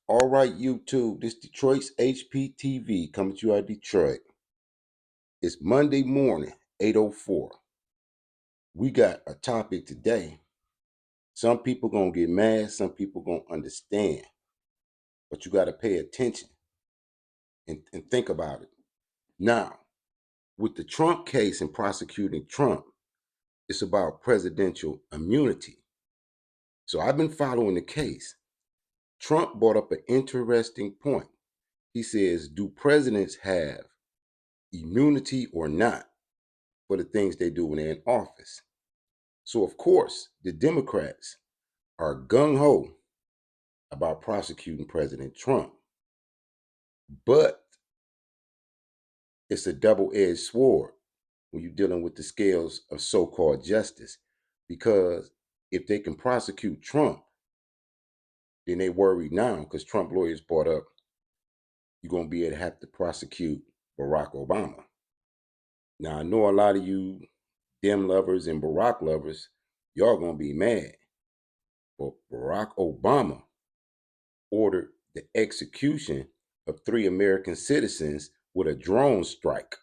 All right, YouTube, this Detroit's HPTV coming to you out of Detroit. It's Monday morning, 8:04. We got a topic today. Some people gonna get mad, some people gonna understand, but you gotta pay attention and think about it. Now, with the Trump case and prosecuting Trump, it's about presidential immunity. So I've been following the case. Trump brought up an interesting point. He says, do presidents have immunity or not for the things they do when they're in office? So, of course, the Democrats are gung ho about prosecuting President Trump, but it's a double edged sword when you're dealing with the scales of so called justice. Because if they can prosecute Trump, then they worry now because Trump lawyers brought up you're going to be able to have to prosecute Barack Obama. Now, I know a lot of you Dem lovers and Barack lovers, y'all going to be mad. But Barack Obama ordered the execution of 3 American citizens with a drone strike.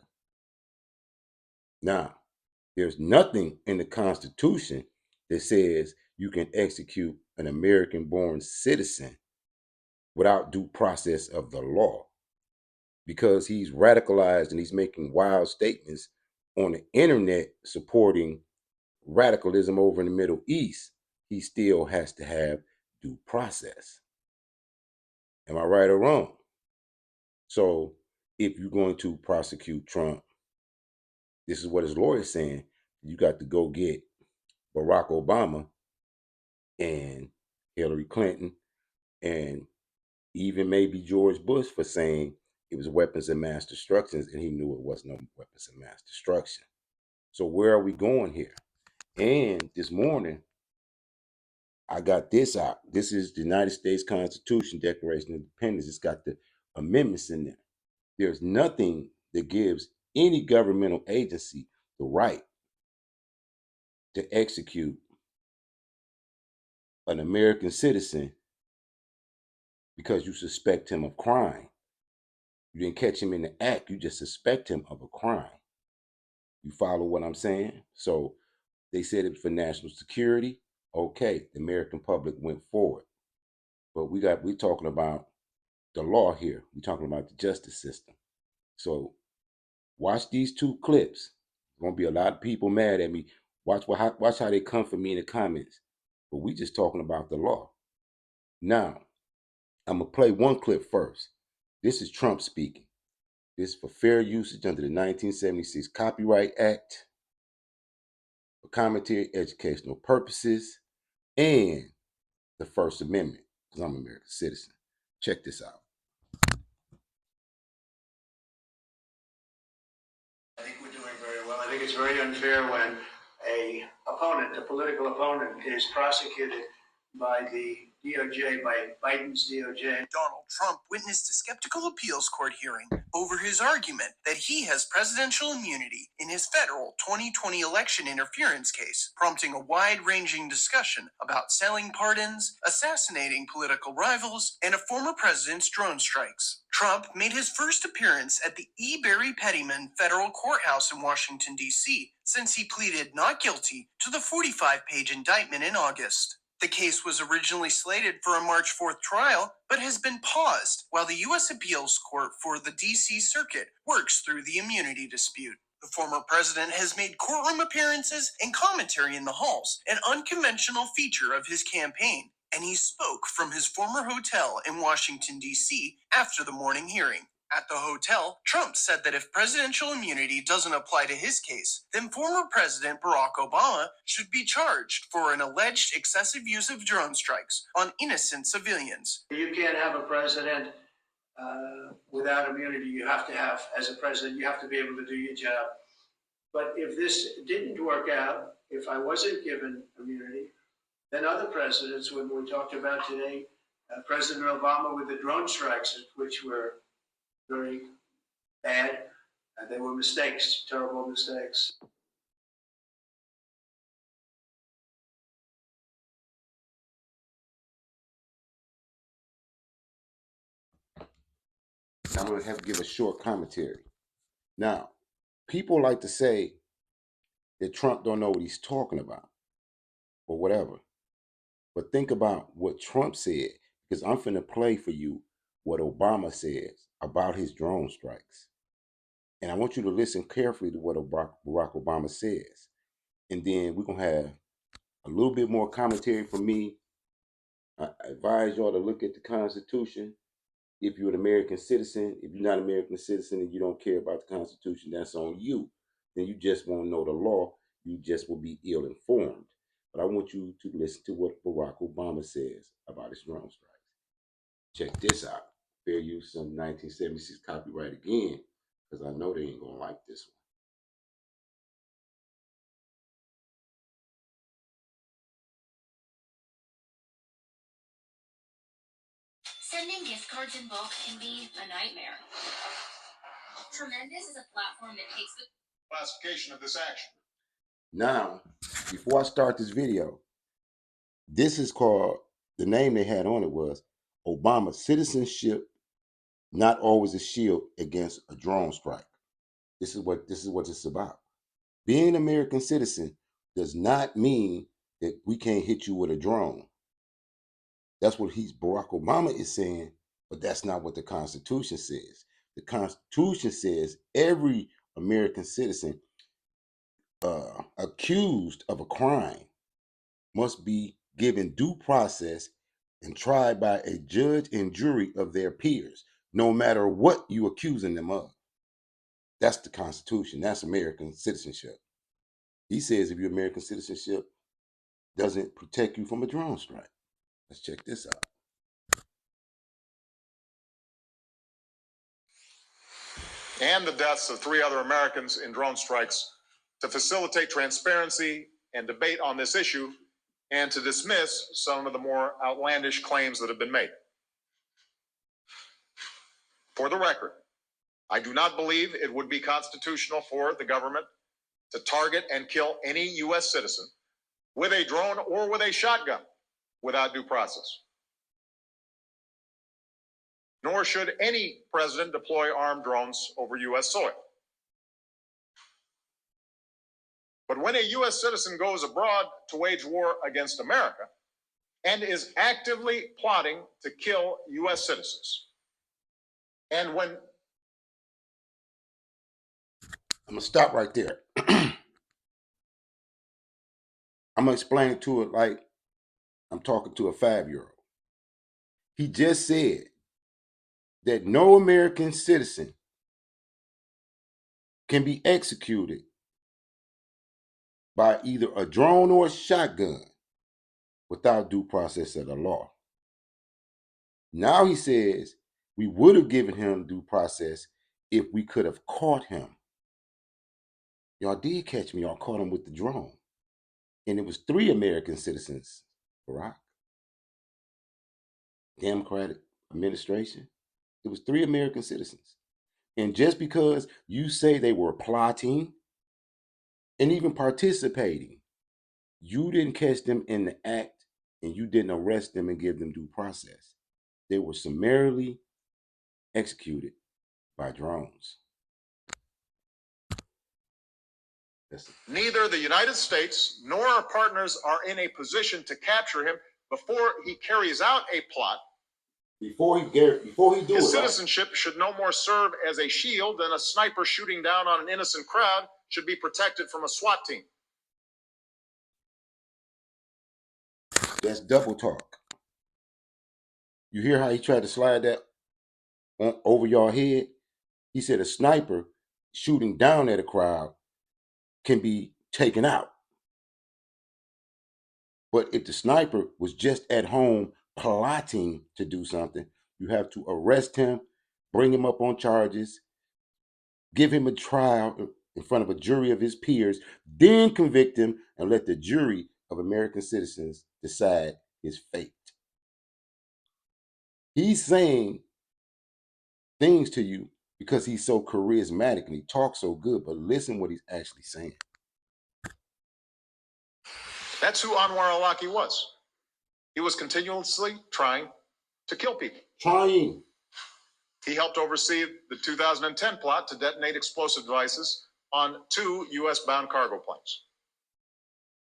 Now, there's nothing in the Constitution that says you can execute an American born citizen without due process of the law, because he's radicalized and he's making wild statements on the internet supporting radicalism over in the Middle East. He still has to have due process. Am I right or wrong? So if you're going to prosecute Trump, this is what his lawyer's saying. You got to go get Barack Obama and Hillary Clinton and even maybe George Bush for saying it was weapons of mass destruction, and he knew it was no weapons of mass destruction. So where are we going here? And this morning, I got this out. This is the United States Constitution, Declaration of Independence. It's got the amendments in there. There's nothing that gives any governmental agency the right to execute an American citizen because you suspect him of crime. You didn't catch him in the act, you just suspect him of a crime. You follow what I'm saying? So they said it for national security. Okay, the American public went forward. But we're talking about the law here. We're talking about the justice system. So watch these 2 clips. There's gonna be a lot of people mad at me. Watch how they come for me in the comments. But we just talking about the law. Now, I'm gonna play 1 clip first. This is Trump speaking. This is for fair usage under the 1976 Copyright Act, for commentary, educational purposes, and the First Amendment, because I'm an American citizen. Check this out. I think we're doing very well. I think it's very unfair when a political opponent, is prosecuted by the DOJ, by Biden's DOJ. Donald Trump witnessed a skeptical appeals court hearing over his argument that he has presidential immunity in his federal 2020 election interference case, prompting a wide-ranging discussion about selling pardons, assassinating political rivals, and a former president's drone strikes. Trump made his first appearance at the E. Barry Pettyman Federal Courthouse in Washington, D.C., since he pleaded not guilty to the 45-page indictment in August. The case was originally slated for a March 4th trial, but has been paused while the U.S. Appeals Court for the D.C. Circuit works through the immunity dispute. The former president has made courtroom appearances and commentary in the halls, an unconventional feature of his campaign, and he spoke from his former hotel in Washington, D.C. after the morning hearing. At the hotel, Trump said that if presidential immunity doesn't apply to his case, then former President Barack Obama should be charged for an alleged excessive use of drone strikes on innocent civilians. You can't have a president without immunity. You have to have, as a president, you have to be able to do your job. But if this didn't work out, if I wasn't given immunity, then other presidents, when we talked about today, President Obama with the drone strikes, which were very bad, and they were mistakes, terrible mistakes. I'm going to have to give a short commentary. Now, people like to say that Trump don't know what he's talking about or whatever. But think about what Trump said, because I'm finna play for you what Obama says about his drone strikes. And I want you to listen carefully to what Barack Obama says. And then we're going to have a little bit more commentary from me. I advise y'all to look at the Constitution. If you're an American citizen, if you're not an American citizen and you don't care about the Constitution, that's on you. Then you just won't know the law. You just will be ill informed. But I want you to listen to what Barack Obama says about his drone strikes. Check this out. Fair use of 1976 copyright again, because I know they ain't gonna like this one. Sending gift cards in bulk can be a nightmare. Tremendous is a platform that takes the classification of this action. Now, before I start this video, this is called, the name they had on it was Obama Citizenship Not Always a Shield Against a Drone Strike. This is what it's about. Being an American citizen does not mean that we can't hit you with a drone. That's what Barack Obama is saying, but that's not what the Constitution says. The Constitution says every American citizen accused of a crime must be given due process and tried by a judge and jury of their peers, no matter what you accusing them of. That's the Constitution. That's American citizenship. He says if your American citizenship doesn't protect you from a drone strike. Let's check this out. And the deaths of 3 other Americans in drone strikes to facilitate transparency and debate on this issue and to dismiss some of the more outlandish claims that have been made. For the record, I do not believe it would be constitutional for the government to target and kill any U.S. citizen with a drone or with a shotgun without due process. Nor should any president deploy armed drones over U.S. soil. But when a U.S. citizen goes abroad to wage war against America and is actively plotting to kill U.S. citizens, and when... I'm going to stop right there. I'm going to explain it to it like I'm talking to a 5-year-old. He just said that no American citizen can be executed by either a drone or a shotgun without due process of the law. Now he says we would have given him due process if we could have caught him. Y'all did catch me. Y'all caught him with the drone. And it was 3 American citizens, Barack. Democratic administration. It was 3 American citizens. And just because you say they were plotting and even participating, you didn't catch them in the act and you didn't arrest them and give them due process. They were summarily executed by drones. Neither the United States nor our partners are in a position to capture him before he carries out a plot. Before he do His it, citizenship should no more serve as a shield than a sniper shooting down on an innocent crowd should be protected from a SWAT team. That's double talk. You hear how he tried to slide that over your head? He said a sniper shooting down at a crowd can be taken out. But if the sniper was just at home plotting to do something, you have to arrest him, bring him up on charges, give him a trial in front of a jury of his peers, then convict him and let the jury of American citizens decide his fate. He's saying things to you because he's so charismatic and he talks so good, but listen what he's actually saying. That's who Anwar al-Awlaki was. He was continuously trying to kill people. Trying. He helped oversee the 2010 plot to detonate explosive devices on 2 U.S.-bound cargo planes.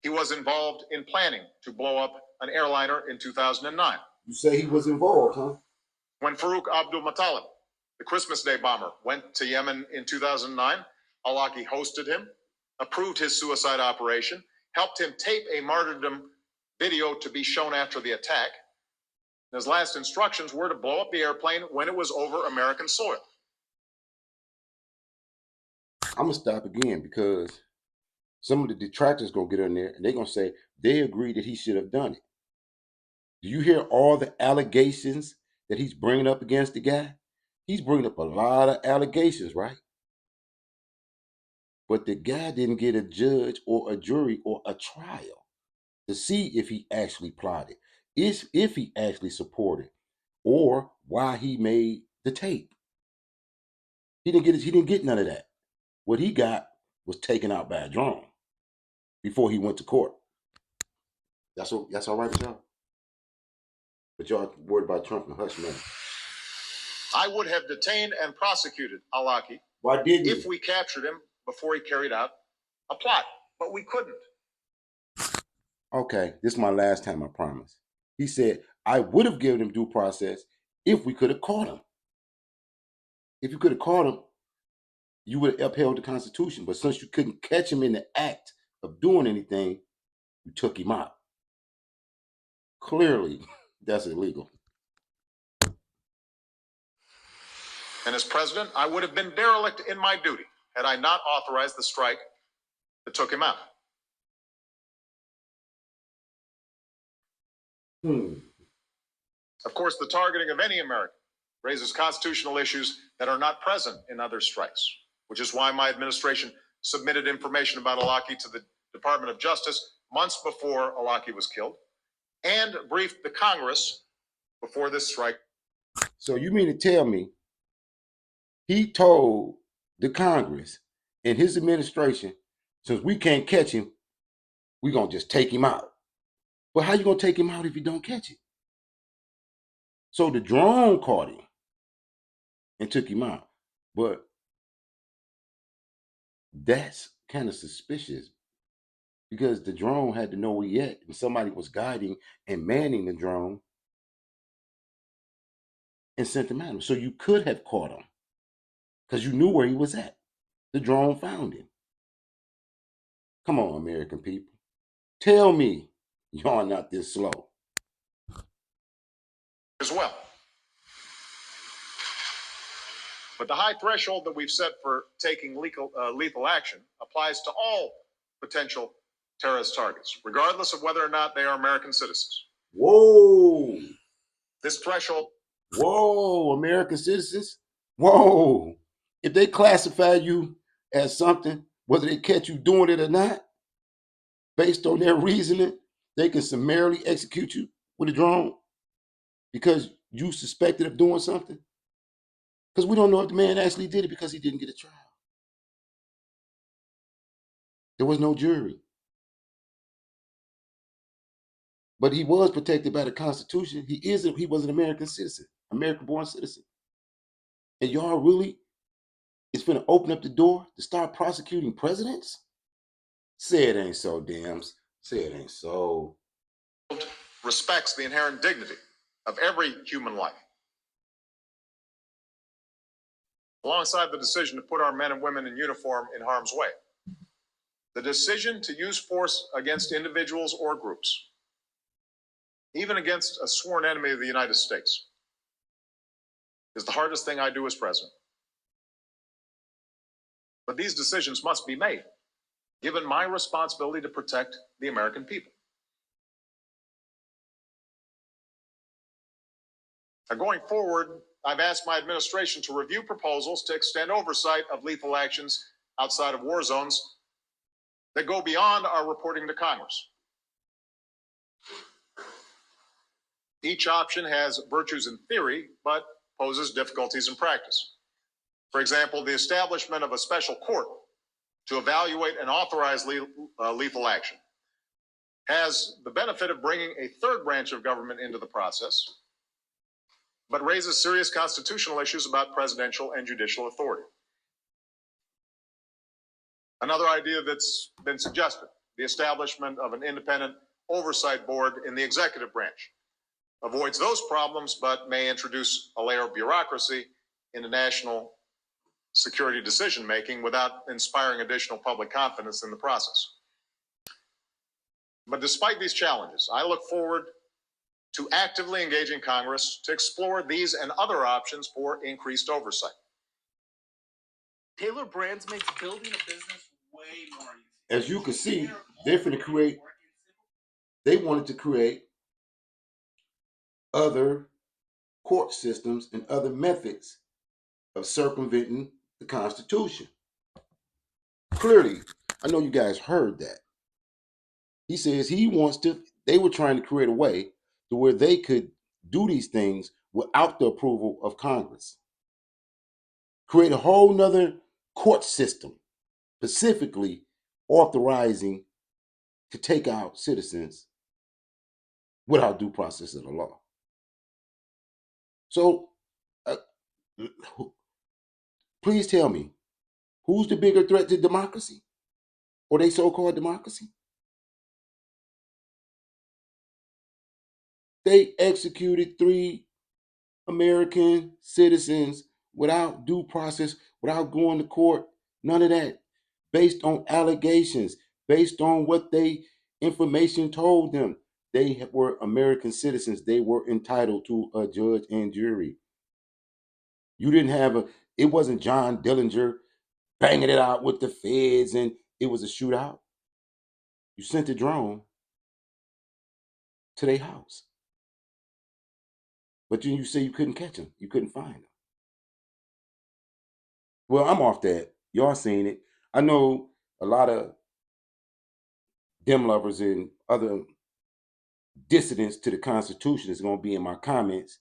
He was involved in planning to blow up an airliner in 2009. You say he was involved, huh? When Farouk Abdul Muttalib, the Christmas Day bomber, went to Yemen in 2009, al-Awlaki hosted him, approved his suicide operation, helped him tape a martyrdom video to be shown after the attack. His last instructions were to blow up the airplane when it was over American soil. I'm gonna stop again because some of the detractors gonna get in there and they're gonna say they agree that he should have done it. Do you hear all the allegations that he's bringing up against the guy? He's bringing up a lot of allegations, right? But the guy didn't get a judge or a jury or a trial to see if he actually plotted, if he actually supported, or why he made the tape. He didn't get none of that. What he got was taken out by a drone before he went to court. That's all right with y'all. But y'all worried about Trump and hush money. I would have detained and prosecuted al-Awlaki Why didn't if you? we captured him before he carried out a plot, but we couldn't. Okay, this is my last time, I promise. He said, I would have given him due process if we could have caught him. If you could have caught him, you would have upheld the Constitution. But since you couldn't catch him in the act of doing anything, you took him out. Clearly, that's illegal. And as president, I would have been derelict in my duty had I not authorized the strike that took him out. Of course, the targeting of any American raises constitutional issues that are not present in other strikes, which is why my administration submitted information about al-Awlaki to the Department of Justice months before al-Awlaki was killed and briefed the Congress before this strike. So you mean to tell me he told the Congress and his administration, since we can't catch him, we're going to just take him out. But how you going to take him out if you don't catch him? So the drone caught him and took him out. But that's kind of suspicious because the drone had to know where he at, and somebody was guiding and manning the drone and sent him at him. So you could have caught him because you knew where he was at. The drone found him. Come on, American people. Tell me y'all not this slow. As well. But the high threshold that we've set for taking lethal action applies to all potential terrorist targets, regardless of whether or not they are American citizens. Whoa. This threshold. Whoa, American citizens. Whoa. If they classify you as something, whether they catch you doing it or not, based on their reasoning, they can summarily execute you with a drone because you suspected of doing something. Because we don't know if the man actually did it because he didn't get a trial. There was no jury. But he was protected by the Constitution. He was an American citizen, American-born citizen. And y'all really is finna open up the door to start prosecuting presidents? Say it ain't so, Dams. Say it ain't so. Respects the inherent dignity of every human life. Alongside the decision to put our men and women in uniform in harm's way, the decision to use force against individuals or groups, even against a sworn enemy of the United States, is the hardest thing I do as president. But these decisions must be made, given my responsibility to protect the American people. Now, going forward, I've asked my administration to review proposals to extend oversight of lethal actions outside of war zones that go beyond our reporting to Congress. Each option has virtues in theory, but poses difficulties in practice. For example, the establishment of a special court to evaluate and authorize lethal action has the benefit of bringing a third branch of government into the process, but raises serious constitutional issues about presidential and judicial authority. Another idea that's been suggested, the establishment of an independent oversight board in the executive branch, avoids those problems, but may introduce a layer of bureaucracy into national security decision-making without inspiring additional public confidence in the process. But despite these challenges, I look forward to actively engaging Congress to explore these and other options for increased oversight. Taylor Brands makes building a business way more easy. As you can see, they wanted to create other court systems and other methods of circumventing the Constitution. Clearly, I know you guys heard that. He says they were trying to create a way to where they could do these things without the approval of Congress. Create a whole nother court system, specifically authorizing to take out citizens without due process of the law. So, please tell me, who's the bigger threat to democracy, or they so-called democracy? They executed 3 American citizens without due process, without going to court, none of that, based on allegations, based on what information told them. They were American citizens. They were entitled to a judge and jury. You didn't have it wasn't John Dillinger banging it out with the feds and it was a shootout. You sent a drone to their house. But then you say you couldn't catch them. You couldn't find them. Well, I'm off that. Y'all seen it. I know a lot of dem lovers and other dissidents to the Constitution is going to be in my comments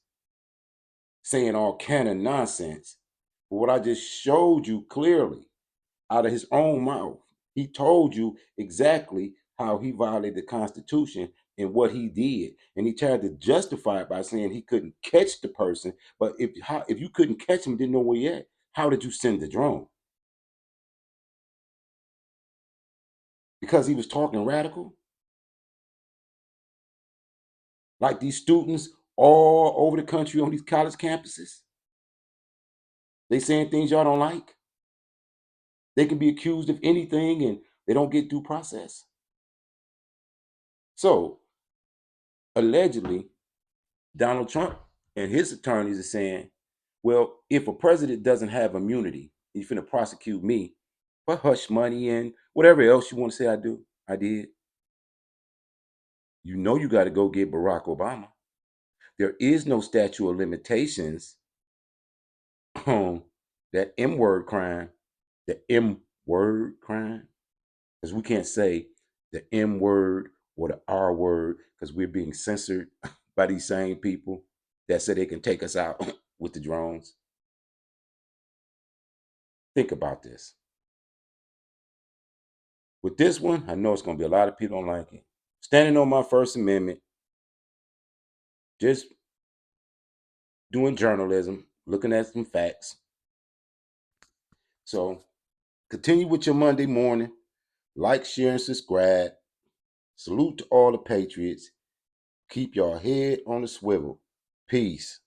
saying all kind of nonsense. But what I just showed you clearly out of his own mouth, he told you exactly how he violated the Constitution and what he did. And he tried to justify it by saying he couldn't catch the person. But if you couldn't catch him, didn't know where he at, how did you send the drone? Because he was talking radical? Like these students all over the country on these college campuses? They saying things y'all don't like? They can be accused of anything and they don't get due process? So, allegedly, Donald Trump and his attorneys are saying, well, if a president doesn't have immunity, he's finna prosecute me for hush money and whatever else you want to say I did. You know you got to go get Barack Obama. There is no statute of limitations on that M-word crime, the M-word crime, because we can't say the M-word or the R-word because we're being censored by these same people that say they can take us out with the drones. Think about this. With this one, I know it's going to be a lot of people don't like it. Standing on my First Amendment, just doing journalism, looking at some facts. So continue with your Monday morning. Like, share, and subscribe. Salute to all the patriots. Keep your head on the swivel. Peace.